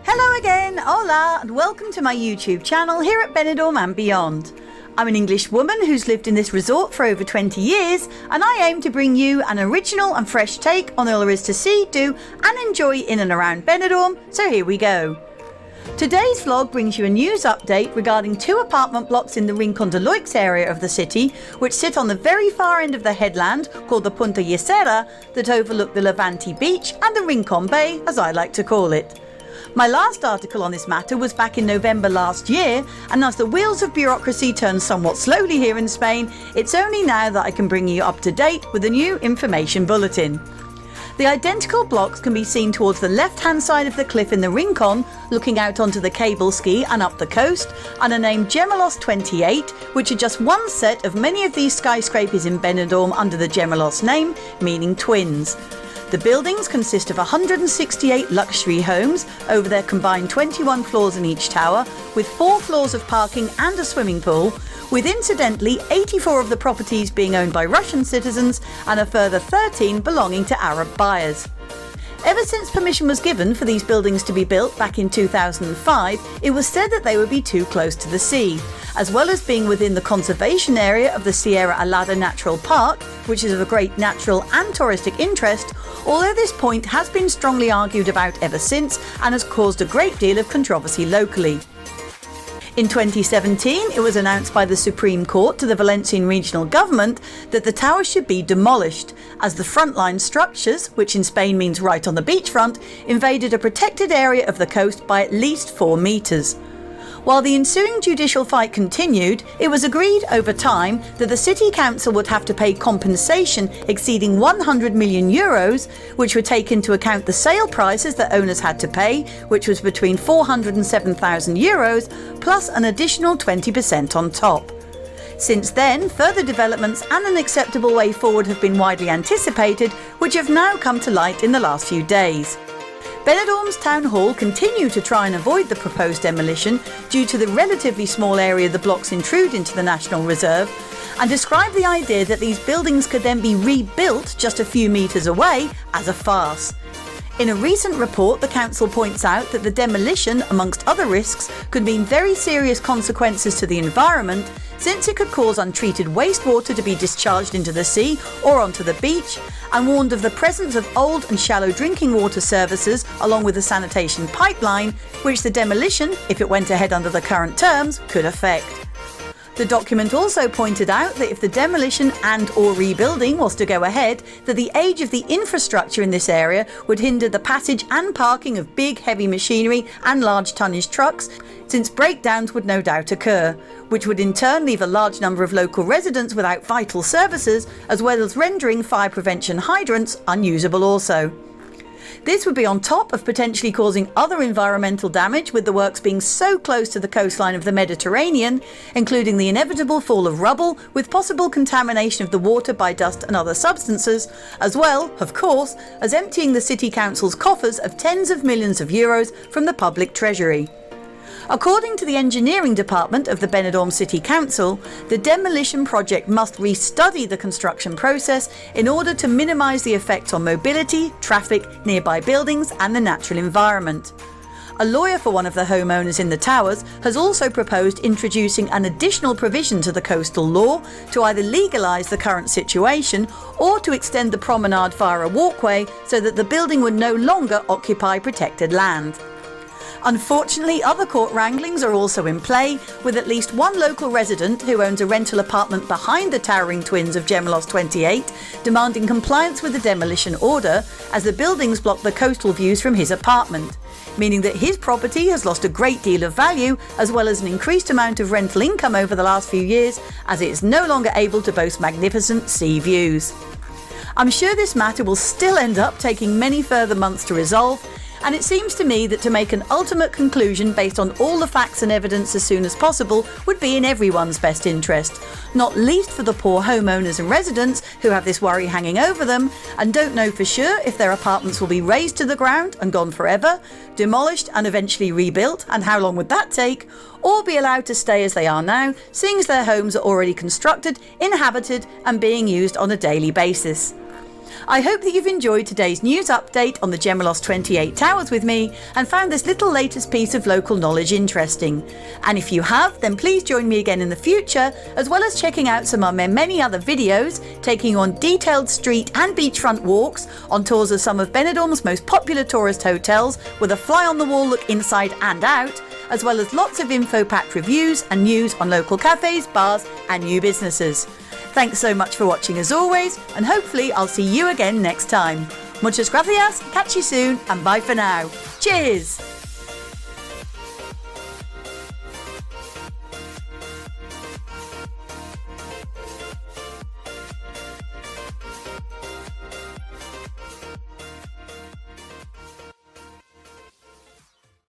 Hello again, hola, and welcome to my YouTube channel here at Benidorm and beyond. I'm an English woman who's lived in this resort for over 20 years, and I aim to bring you an original and fresh take on all there is to see, do and enjoy in and around Benidorm, so here we go. Today's vlog brings you a news update regarding two apartment blocks in the Rincon de Loix area of the city, which sit on the very far end of the headland called the Punta Yesera that overlook the Levante beach and the Rincon Bay, as I like to call it. My last article on this matter was back in November last year, and as the wheels of bureaucracy turn somewhat slowly here in Spain, it's only now that I can bring you up to date with a new information bulletin. The identical blocks can be seen towards the left-hand side of the cliff in the Rincon, looking out onto the cable ski and up the coast, and are named Gemelos 28, which are just one set of many of these skyscrapers in Benidorm under the Gemelos name, meaning twins. The buildings consist of 168 luxury homes over their combined 21 floors in each tower, with 4 floors of parking and a swimming pool, with incidentally 84 of the properties being owned by Russian citizens and a further 13 belonging to Arab buyers. Ever since permission was given for these buildings to be built back in 2005, it was said that they would be too close to the sea, as well as being within the conservation area of the Sierra Alada Natural Park, which is of a great natural and touristic interest, although this point has been strongly argued about ever since and has caused a great deal of controversy locally. In 2017, it was announced by the Supreme Court to the Valencian regional government that the tower should be demolished, as the frontline structures, which in Spain means right on the beachfront, invaded a protected area of the coast by at least 4 metres. While the ensuing judicial fight continued, it was agreed over time that the City Council would have to pay compensation exceeding €100 million, which would take into account the sale prices that owners had to pay, which was between €400 and €7,000, plus an additional 20% on top. Since then, further developments and an acceptable way forward have been widely anticipated, which have now come to light in the last few days. Benidorm's Town Hall continue to try and avoid the proposed demolition due to the relatively small area the blocks intrude into the National Reserve, and describe the idea that these buildings could then be rebuilt just a few metres away as a farce. In a recent report, the council points out that the demolition, amongst other risks, could mean very serious consequences to the environment, since it could cause untreated wastewater to be discharged into the sea or onto the beach, and warned of the presence of old and shallow drinking water services along with the sanitation pipeline, which the demolition, if it went ahead under the current terms, could affect. The document also pointed out that if the demolition and/or rebuilding was to go ahead, that the age of the infrastructure in this area would hinder the passage and parking of big heavy machinery and large tonnage trucks, since breakdowns would no doubt occur, which would in turn leave a large number of local residents without vital services, as well as rendering fire prevention hydrants unusable also. This would be on top of potentially causing other environmental damage, with the works being so close to the coastline of the Mediterranean, including the inevitable fall of rubble with possible contamination of the water by dust and other substances, as well, of course, as emptying the City Council's coffers of tens of millions of euros from the public treasury. According to the engineering department of the Benidorm City Council, the demolition project must restudy the construction process in order to minimise the effects on mobility, traffic, nearby buildings and the natural environment. A lawyer for one of the homeowners in the towers has also proposed introducing an additional provision to the coastal law to either legalise the current situation or to extend the promenade via a walkway so that the building would no longer occupy protected land. Unfortunately, other court wranglings are also in play, with at least one local resident who owns a rental apartment behind the towering twins of Gemelos 28 demanding compliance with the demolition order, as the buildings block the coastal views from his apartment, meaning that his property has lost a great deal of value, as well as an increased amount of rental income over the last few years, as it is no longer able to boast magnificent sea views. I'm sure this matter will still end up taking many further months to resolve, and it seems to me that to make an ultimate conclusion based on all the facts and evidence as soon as possible would be in everyone's best interest, not least for the poor homeowners and residents who have this worry hanging over them and don't know for sure if their apartments will be razed to the ground and gone forever, demolished and eventually rebuilt, and how long would that take, or be allowed to stay as they are now, seeing as their homes are already constructed, inhabited and being used on a daily basis. I hope that you've enjoyed today's news update on the Gemelos 28 Towers with me and found this little latest piece of local knowledge interesting. And if you have, then please join me again in the future, as well as checking out some of my many other videos taking on detailed street and beachfront walks on tours of some of Benidorm's most popular tourist hotels with a fly-on-the-wall look inside and out, as well as lots of info-packed reviews and news on local cafes, bars and new businesses. Thanks so much for watching as always, and hopefully I'll see you again next time. Muchas gracias, catch you soon, and bye for now. Cheers!